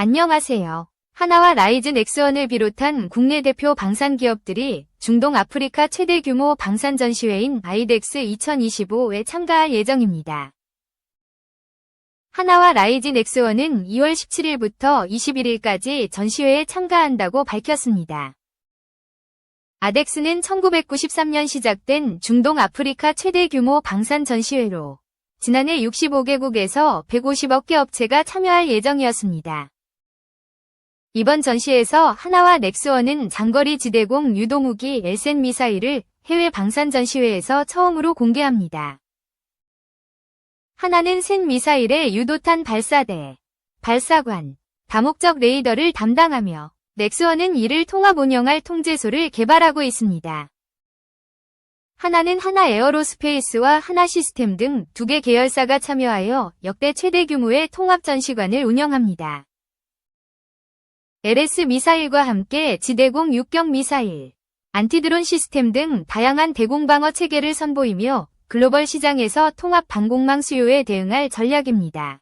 안녕하세요. 하나와 라이즈 넥스원을 비롯한 국내 대표 방산 기업들이 중동 아프리카 최대 규모 방산 전시회인 아이덱스 2025에 참가할 예정입니다. 하나와 라이즈 넥스원은 2월 17일부터 21일까지 전시회에 참가한다고 밝혔습니다. 아덱스는 1993년 시작된 중동 아프리카 최대 규모 방산 전시회로 지난해 65개국에서 150억 개 업체가 참여할 예정이었습니다. 이번 전시에서 하나와 넥스원은 장거리 지대공 유도무기 엘센 미사일을 해외 방산 전시회에서 처음으로 공개합니다. 하나는 센 미사일의 유도탄 발사대, 발사관, 다목적 레이더를 담당하며 넥스원은 이를 통합 운영할 통제소를 개발하고 있습니다. 하나는 하나 에어로스페이스와 하나 시스템 등 2개 계열사가 참여하여 역대 최대 규모의 통합 전시관을 운영합니다. LS 미사일과 함께 지대공 육경 미사일, 안티드론 시스템 등 다양한 대공방어 체계를 선보이며 글로벌 시장에서 통합 방공망 수요에 대응할 전략입니다.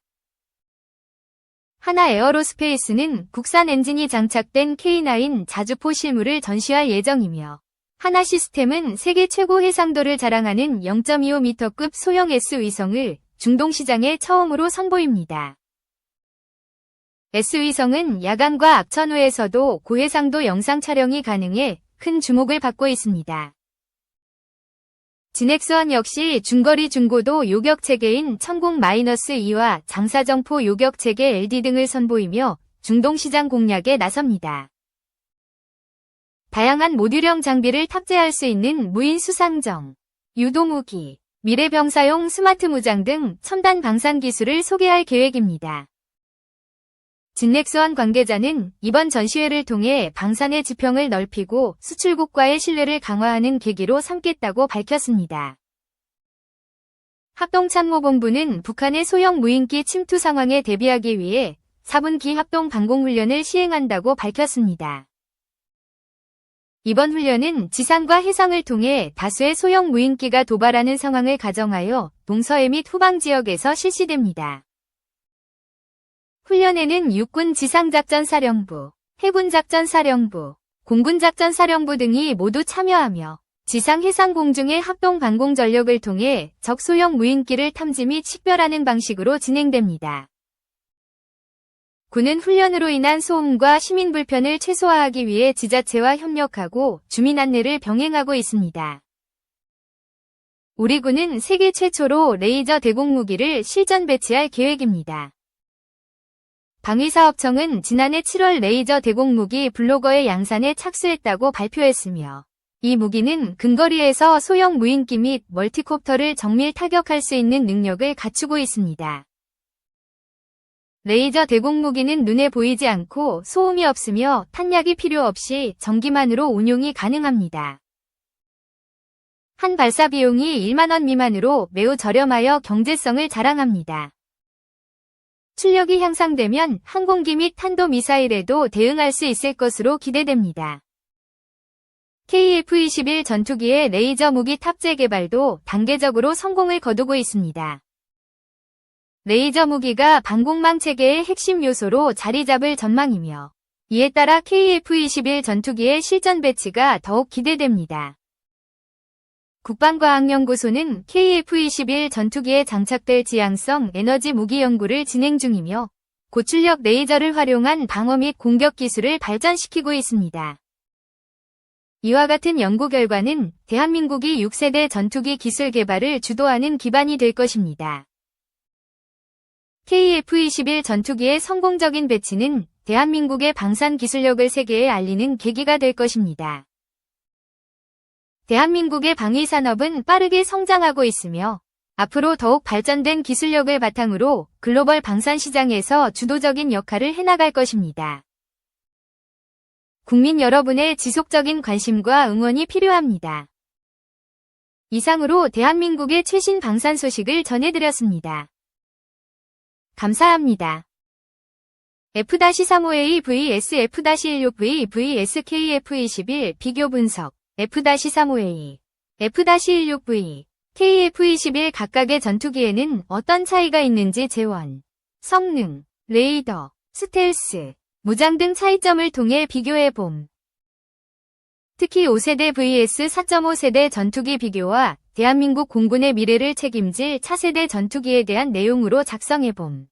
하나 에어로스페이스는 국산 엔진이 장착된 K9 자주포 실물을 전시할 예정이며 하나 시스템은 세계 최고 해상도를 자랑하는 0.25m급 소형 S위성을 중동 시장에 처음으로 선보입니다. S위성은 야간과 악천후에서도 고해상도 영상 촬영이 가능해 큰 주목을 받고 있습니다. 진엑스원 역시 중거리 중고도 요격체계인 천공-2와 장사정포 요격체계 LD 등을 선보이며 중동 시장 공략에 나섭니다. 다양한 모듈형 장비를 탑재할 수 있는 무인 수상정, 유도무기, 미래병사용 스마트 무장 등 첨단 방산 기술을 소개할 계획입니다. 진넥스원 관계자는 이번 전시회를 통해 방산의 지평을 넓히고 수출국과의 신뢰를 강화하는 계기로 삼겠다고 밝혔습니다. 합동참모본부는 북한의 소형 무인기 침투 상황에 대비하기 위해 4분기 합동 방공훈련을 시행한다고 밝혔습니다. 이번 훈련은 지상과 해상을 통해 다수의 소형 무인기가 도발하는 상황을 가정하여 동서해 및 후방 지역에서 실시됩니다. 훈련에는 육군 지상작전사령부, 해군작전사령부, 공군작전사령부 등이 모두 참여하며 지상 해상 공중의 합동 방공 전력을 통해 적 소형 무인기를 탐지 및 식별하는 방식으로 진행됩니다. 군은 훈련으로 인한 소음과 시민 불편을 최소화하기 위해 지자체와 협력하고 주민 안내를 병행하고 있습니다. 우리 군은 세계 최초로 레이저 대공 무기를 실전 배치할 계획입니다. 방위사업청은 지난해 7월 레이저 대공무기 블로거의 양산에 착수했다고 발표했으며 이 무기는 근거리에서 소형 무인기 및 멀티콥터를 정밀 타격할 수 있는 능력을 갖추고 있습니다. 레이저 대공무기는 눈에 보이지 않고 소음이 없으며 탄약이 필요 없이 전기만으로 운용이 가능합니다. 한 발사 비용이 1만 원 미만으로 매우 저렴하여 경제성을 자랑합니다. 출력이 향상되면 항공기 및 탄도미사일에도 대응할 수 있을 것으로 기대됩니다. KF-21 전투기의 레이저 무기 탑재 개발도 단계적으로 성공을 거두고 있습니다. 레이저 무기가 방공망 체계의 핵심 요소로 자리 잡을 전망이며 이에 따라 KF-21 전투기의 실전 배치가 더욱 기대됩니다. 국방과학연구소는 KF-21 전투기에 장착될 지향성 에너지 무기 연구를 진행 중이며 고출력 레이저를 활용한 방어 및 공격 기술을 발전시키고 있습니다. 이와 같은 연구 결과는 대한민국이 6세대 전투기 기술 개발을 주도하는 기반이 될 것입니다. KF-21 전투기의 성공적인 배치는 대한민국의 방산 기술력을 세계에 알리는 계기가 될 것입니다. 대한민국의 방위산업은 빠르게 성장하고 있으며 앞으로 더욱 발전된 기술력을 바탕으로 글로벌 방산 시장에서 주도적인 역할을 해나갈 것입니다. 국민 여러분의 지속적인 관심과 응원이 필요합니다. 이상으로 대한민국의 최신 방산 소식을 전해드렸습니다. 감사합니다. F-35A vs F-16V vs KF-21 비교 분석 F-35A, F-16V, KF-21 각각의 전투기에는 어떤 차이가 있는지 재원, 성능, 레이더, 스텔스, 무장 등 차이점을 통해 비교해봄. 특히 5세대 vs 4.5세대 전투기 비교와 대한민국 공군의 미래를 책임질 차세대 전투기에 대한 내용으로 작성해봄.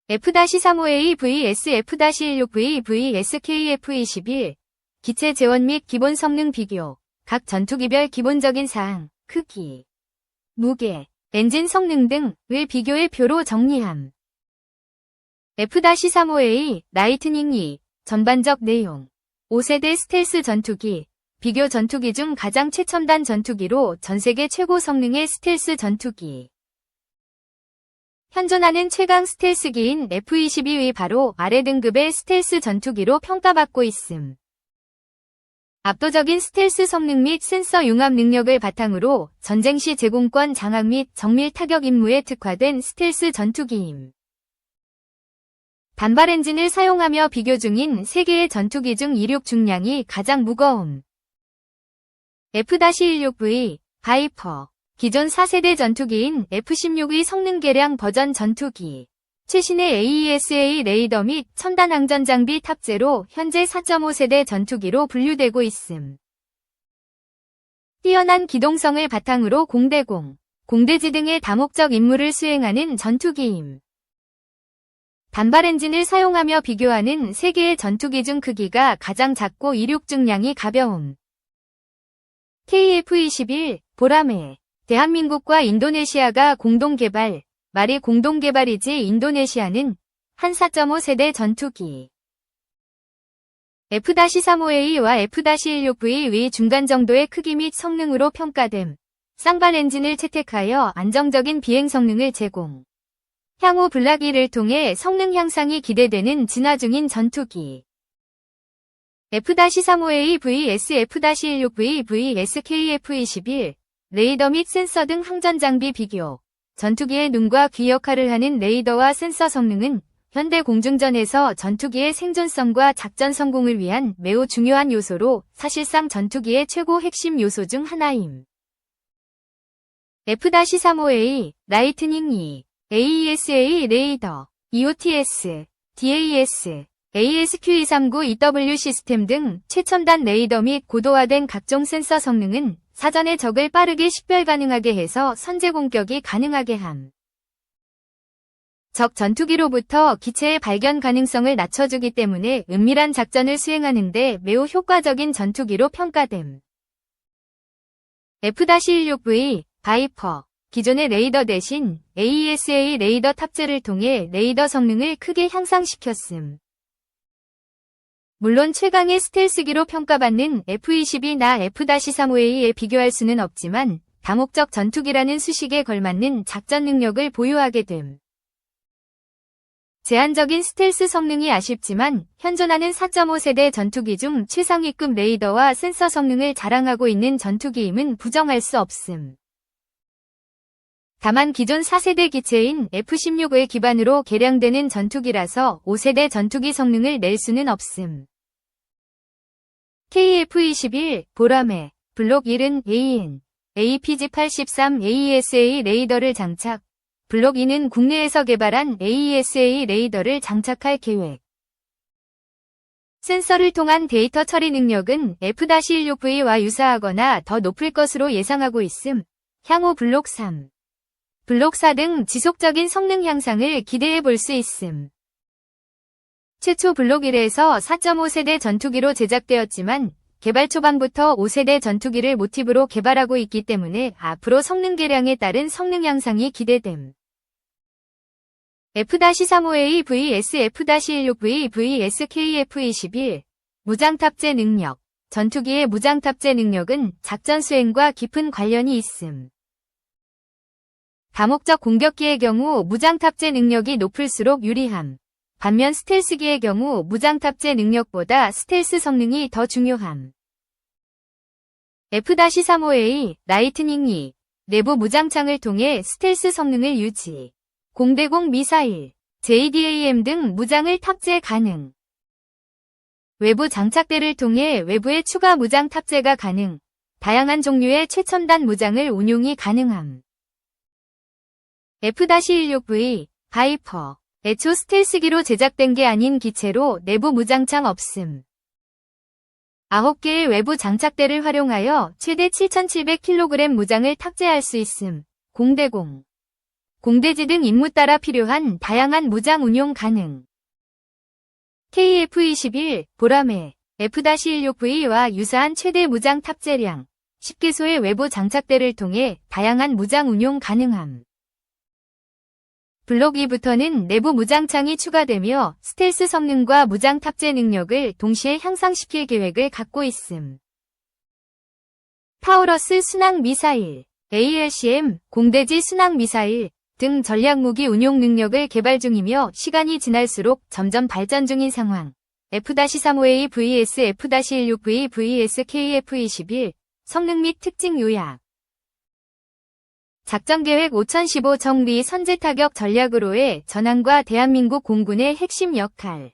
F-35A vs F-16V vs KF-21 기체 재원 및 기본 성능 비교, 각 전투기별 기본적인 사항, 크기, 무게, 엔진 성능 등을 비교의 표로 정리함. F-35A, 라이트닝 2, 전반적 내용 5세대 스텔스 전투기, 비교 전투기 중 가장 최첨단 전투기로 전세계 최고 성능의 스텔스 전투기. 현존하는 최강 스텔스기인 F-22의 바로 아래 등급의 스텔스 전투기로 평가받고 있음. 압도적인 스텔스 성능 및 센서 융합 능력을 바탕으로 전쟁 시 제공권 장악 및 정밀 타격 임무에 특화된 스텔스 전투기임. 단발 엔진을 사용하며 비교 중인 세계의 전투기 중 이륙 중량이 가장 무거움. F-16V, 바이퍼, 기존 4세대 전투기인 F-16의 성능 개량 버전 전투기. 최신의 AESA 레이더 및 첨단 항전 장비 탑재로 현재 4.5세대 전투기로 분류되고 있음. 뛰어난 기동성을 바탕으로 공대공, 공대지 등의 다목적 임무를 수행하는 전투기임. 단발 엔진을 사용하며 비교하는 세계의 전투기 중 크기가 가장 작고 이륙 중량이 가벼움. KF-21, 보라매, 대한민국과 인도네시아가 공동개발, 말이 공동개발이지 인도네시아는 한 4.5세대 전투기. F-35A와 F-16V의 중간 정도의 크기 및 성능으로 평가됨. 쌍발 엔진을 채택하여 안정적인 비행 성능을 제공. 향후 블라기를 통해 성능 향상이 기대되는 진화 중인 전투기. F-35A vs F-16V vs KF-21 레이더 및 센서 등 항전 장비 비교. 전투기의 눈과 귀 역할을 하는 레이더와 센서 성능은 현대 공중전에서 전투기의 생존성과 작전 성공을 위한 매우 중요한 요소로 사실상 전투기의 최고 핵심 요소 중 하나임. F-35A, 라이트닝 2, AESA 레이더, EOTS, DAS, ASQ239EW 시스템 등 최첨단 레이더 및 고도화된 각종 센서 성능은 사전에 적을 빠르게 식별 가능하게 해서 선제 공격이 가능하게 함. 적 전투기로부터 기체의 발견 가능성을 낮춰주기 때문에 은밀한 작전을 수행하는 데 매우 효과적인 전투기로 평가됨. F-16V, 바이퍼, 기존의 레이더 대신 AESA 레이더 탑재를 통해 레이더 성능을 크게 향상시켰음. 물론 최강의 스텔스기로 평가받는 F-22나 F-35A에 비교할 수는 없지만 다목적 전투기라는 수식에 걸맞는 작전 능력을 보유하게 됨. 제한적인 스텔스 성능이 아쉽지만 현존하는 4.5세대 전투기 중 최상위급 레이더와 센서 성능을 자랑하고 있는 전투기임은 부정할 수 없음. 다만 기존 4세대 기체인 F-16을 기반으로 개량되는 전투기라서 5세대 전투기 성능을 낼 수는 없음. KF-21, 보라매, 블록 1은 AN, APG-83 AESA 레이더를 장착, 블록 2는 국내에서 개발한 AESA 레이더를 장착할 계획. 센서를 통한 데이터 처리 능력은 F-16V와 유사하거나 더 높을 것으로 예상하고 있음. 향후 블록 3, 블록 4 등 지속적인 성능 향상을 기대해 볼 수 있음. 최초 블록 1에서 4.5세대 전투기로 제작되었지만 개발 초반부터 5세대 전투기를 모티브로 개발하고 있기 때문에 앞으로 성능 개량에 따른 성능 향상이 기대됨. F-35A vs F-16V vs KF-21 무장 탑재 능력. 전투기의 무장 탑재 능력은 작전 수행과 깊은 관련이 있음. 다목적 공격기의 경우 무장 탑재 능력이 높을수록 유리함. 반면 스텔스기의 경우 무장 탑재 능력보다 스텔스 성능이 더 중요함. F-35A, 라이트닝 2, 내부 무장창을 통해 스텔스 성능을 유지. 공대공 미사일, JDAM 등 무장을 탑재 가능. 외부 장착대를 통해 외부에 추가 무장 탑재가 가능. 다양한 종류의 최첨단 무장을 운용이 가능함. F-16V, 바이퍼, 애초 스텔스기로 제작된 게 아닌 기체로 내부 무장창 없음. 9개의 외부 장착대를 활용하여 최대 7,700kg 무장을 탑재할 수 있음. 공대공, 공대지 등 임무 따라 필요한 다양한 무장 운용 가능. KF-21, 보라매, F-16V와 유사한 최대 무장 탑재량, 10개소의 외부 장착대를 통해 다양한 무장 운용 가능함. 블록 2부터는 내부 무장창이 추가되며 스텔스 성능과 무장 탑재 능력을 동시에 향상시킬 계획을 갖고 있음. 타우러스 순항 미사일, ALCM, 공대지 순항 미사일 등 전략무기 운용 능력을 개발 중이며 시간이 지날수록 점점 발전 중인 상황. F-35A vs F-16V vs KF-21 성능 및 특징 요약. 작전계획 5015 정비 선제타격 전략으로의 전환과 대한민국 공군의 핵심 역할.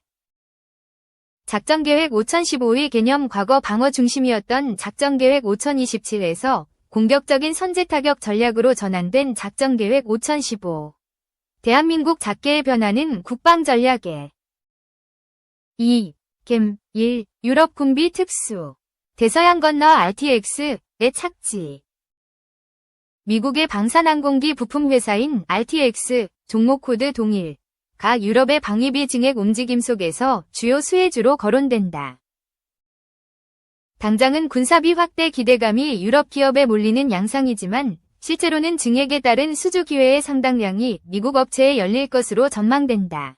작전계획 5015의 개념 과거 방어 중심이었던 작전계획 5027에서 공격적인 선제타격 전략으로 전환된 작전계획 5015. 대한민국 작계의 변화는 국방전략에 2. 캠 1. 유럽 군비 특수. 대서양 건너 RTX의 착지. 미국의 방산항공기 부품 회사인 RTX, 종목 코드 동일. 가 유럽의 방위비 증액 움직임 속에서 주요 수혜주로 거론된다. 당장은 군사비 확대 기대감이 유럽 기업에 몰리는 양상이지만 실제로는 증액에 따른 수주 기회의 상당량이 미국 업체에 열릴 것으로 전망된다.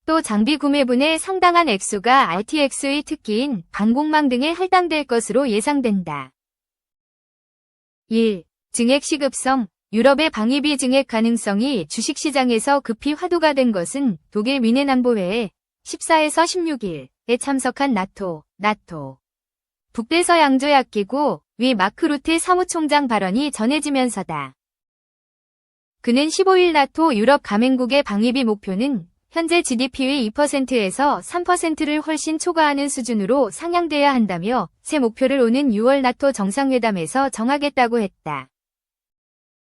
또 장비 구매분의 상당한 액수가 RTX의 특기인 방공망 등에 할당될 것으로 예상된다. 1. 증액 시급성. 유럽의 방위비 증액 가능성이 주식시장에서 급히 화두가 된 것은 독일 뮌헨 안보회에 14에서 16일에 참석한 나토 북대서양조약기구 위 마크 루테 사무총장 발언이 전해지면서다. 그는 15일 나토 유럽 가맹국의 방위비 목표는 현재 GDP의 2%에서 3%를 훨씬 초과하는 수준으로 상향돼야 한다며 새 목표를 오는 6월 나토 정상회담에서 정하겠다고 했다.